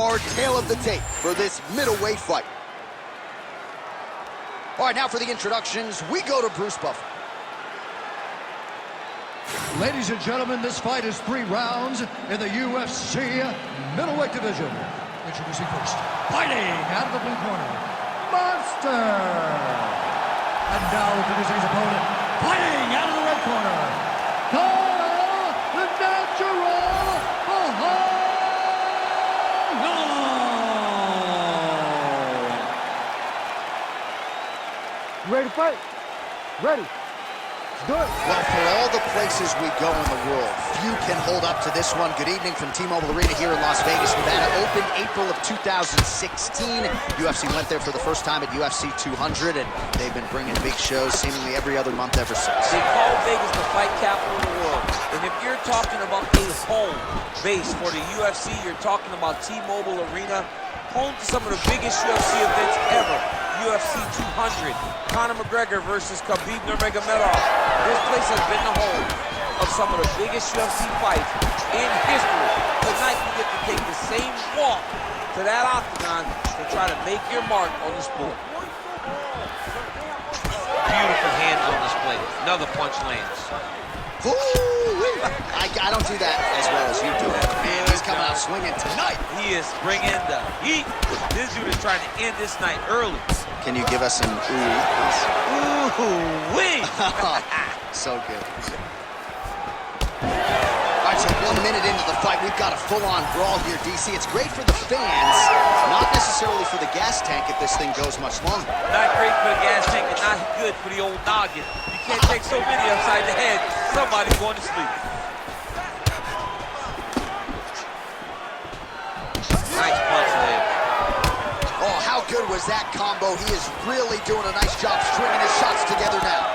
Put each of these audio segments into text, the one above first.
more tail of the tape for this middleweight fight. All right, now for the introductions, we go to Bruce Buffer. Ladies and gentlemen, this fight is 3 rounds in the UFC middleweight division. Introducing first, fighting out of the blue corner, Monster. And now introducing his opponent, fighting out of the red corner, Caio the Natural Borralho. Ready to fight? Ready. Let's do it. Well, for all the places we go in the world, few can hold up to this one. Good evening from T-Mobile Arena here in Las Vegas, Nevada. Opened April of 2016. UFC went there for the first time at UFC 200, and they've been bringing big shows seemingly every other month ever since. They call Vegas the fight capital of the world. And if you're talking about a home base for the UFC, you're talking about T-Mobile Arena, home to some of the biggest UFC events ever. UFC 200, Conor McGregor versus Khabib Nurmagomedov. This place has been the home of some of the biggest UFC fights in history. Tonight you get to take the same walk to that octagon to try to make your mark on the sport. Beautiful hands on display. Another punch lands. I don't do that as well as you do it. Man, he's coming out swinging tonight. He is bringing the heat. This dude is trying to end this night early. Can you give us an ooh, please? Ooh-wee! So good. All right, so 1 minute into the fight, we've got a full-on brawl here, DC. It's great for the fans, not necessarily for the gas tank if this thing goes much longer. Not great for the gas tank and not good for the old noggin. You can't take so many upside the head. Somebody's going to sleep. Nice punch there. Oh, how good was that combo? He is really doing a nice job stringing his shots together now.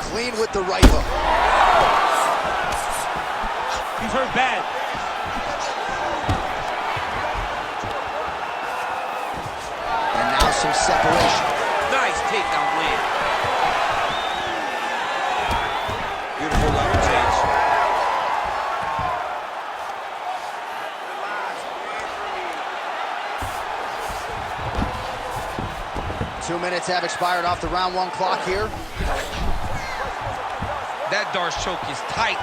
Clean with the right hook. He's hurt bad. And now some separation. Nice takedown win. Beautiful level change. Two minutes have expired off the round 1 clock here. That Darce choke is tight.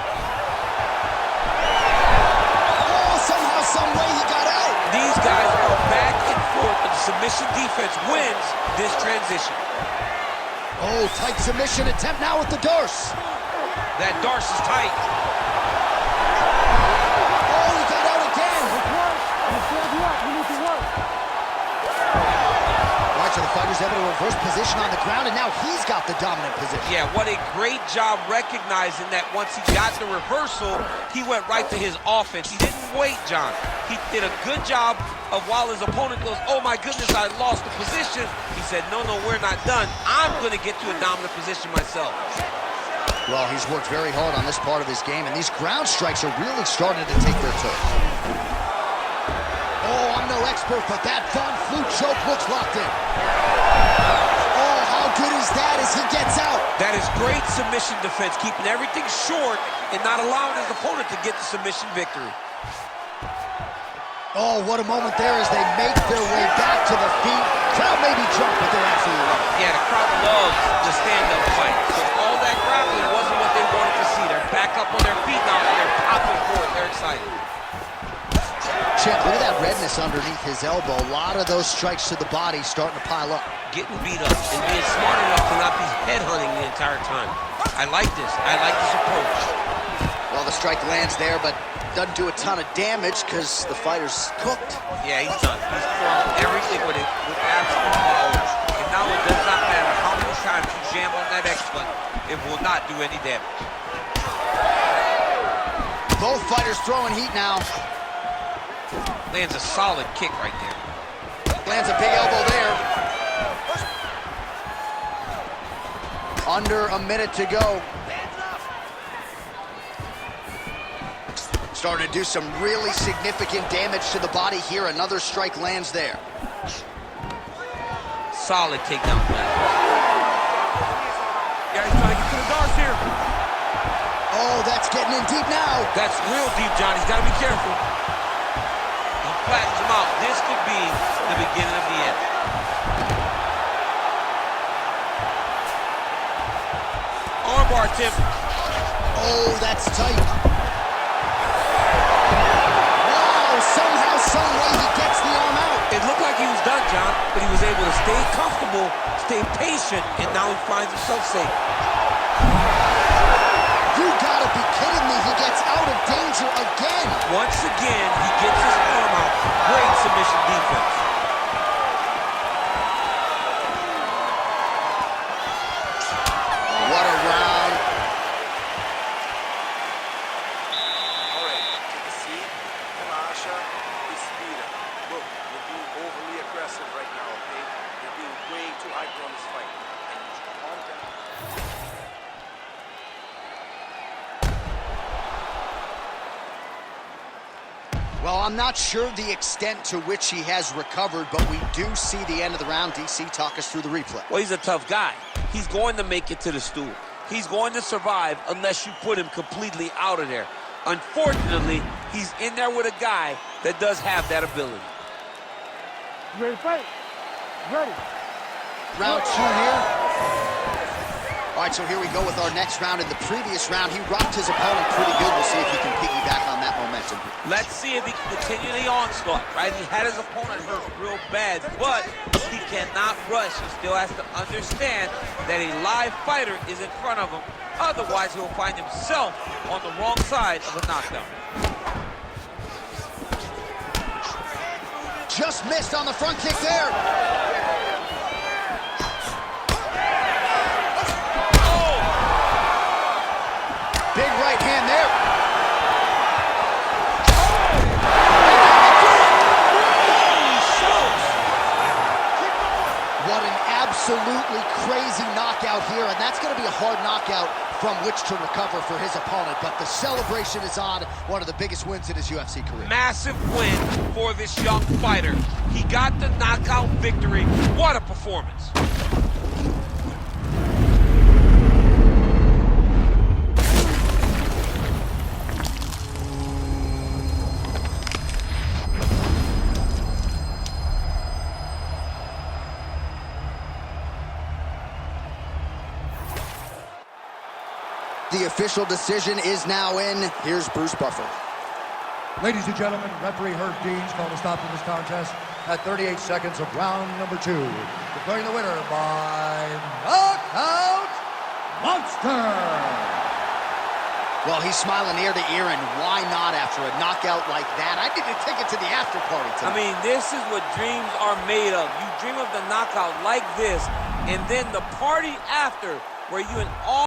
Oh, somehow, some way he got out. These guys are back and forth, but the submission defense wins this transition. Oh, tight submission attempt now with the Darce. That Darce is tight. Oh, he got out again. We need to work. All right, so the fighter's able to reverse position on the ground, and now he's got the dominant position. Yeah, what a great job recognizing that once he got the reversal, he went right to his offense. He didn't wait, John. He did a good job of while his opponent goes, oh my goodness, I lost the position. He said, no, we're not done. I'm going to get to a dominant position myself. Well, he's worked very hard on this part of his game, and these ground strikes are really starting to take their toll. Oh, I'm no expert, but that Von Flue choke looks locked in. Oh, how good is that as he gets out? That is great submission defense, keeping everything short and not allowing his opponent to get the submission victory. Oh, what a moment there as they make their way back to the feet. Crowd may be drunk, but they're absolutely right. Yeah, the crowd loves the stand-up fight. So all that grappling wasn't what they wanted to see. They're back up on their feet now, and they're popping for it. They're excited. Chip, look at that redness underneath his elbow. A lot of those strikes to the body starting to pile up. Getting beat up and being smart enough to not be headhunting the entire time. I like this. I like this approach. Well, the strike lands there, but doesn't do a ton of damage because the fighter's cooked. Yeah, he's done. He's thrown everything with it with absolute power. And now it does not matter how many times you jam on that X button, it will not do any damage. Both fighters throwing heat now. Lands a solid kick right there. Lands a big elbow there. Under a minute to go. Starting to do some really significant damage to the body here. Another strike lands there. Solid takedown play. Yeah, he's trying to get to the Darce here. Oh, that's getting in deep now. That's real deep, John. He's got to be careful. hurts him. Oh, that's tight. Wow, somehow, some way he gets the arm out. It looked like he was done, John, but he was able to stay comfortable, stay patient, and now he finds himself safe. You gotta be kidding me. He gets out of danger again. Once again, he gets his arm out. Great submission defense. What a round. All right, take a seat. Relaxa. Respira. Look, you're being overly aggressive right now, okay? You're being way too hyper on this fight. And you should calm down. Well, I'm not sure the extent to which he has recovered, but we do see the end of the round. DC, talk us through the replay. Well, he's a tough guy. He's going to make it to the stool. He's going to survive unless you put him completely out of there. Unfortunately, he's in there with a guy that does have that ability. You ready to fight? Ready. Round 2 here. All right, so here we go with our next round. In the previous round, he rocked his opponent pretty good. We'll see if he can piggyback on that momentum. Let's see if he can continue the onslaught, right? He had his opponent hurt real bad, but he cannot rush. He still has to understand that a live fighter is in front of him. Otherwise, he'll find himself on the wrong side of a knockdown. Just missed on the front kick there. Big right hand there. What an absolutely crazy knockout here, and that's going to be a hard knockout from which to recover for his opponent, but the celebration is on. One of the biggest wins in his UFC career. Massive win for this young fighter. He got the knockout victory. What a performance. The official decision is now in. Here's Bruce Buffer. Ladies and gentlemen, referee Herb Dean's called a stop to this contest at 38 seconds of round number 2. Declaring the winner by knockout, Monster! Well, he's smiling ear to ear, and why not after a knockout like that? I need to take it to the after party tonight. I mean, this is what dreams are made of. You dream of the knockout like this, and then the party after, where you and all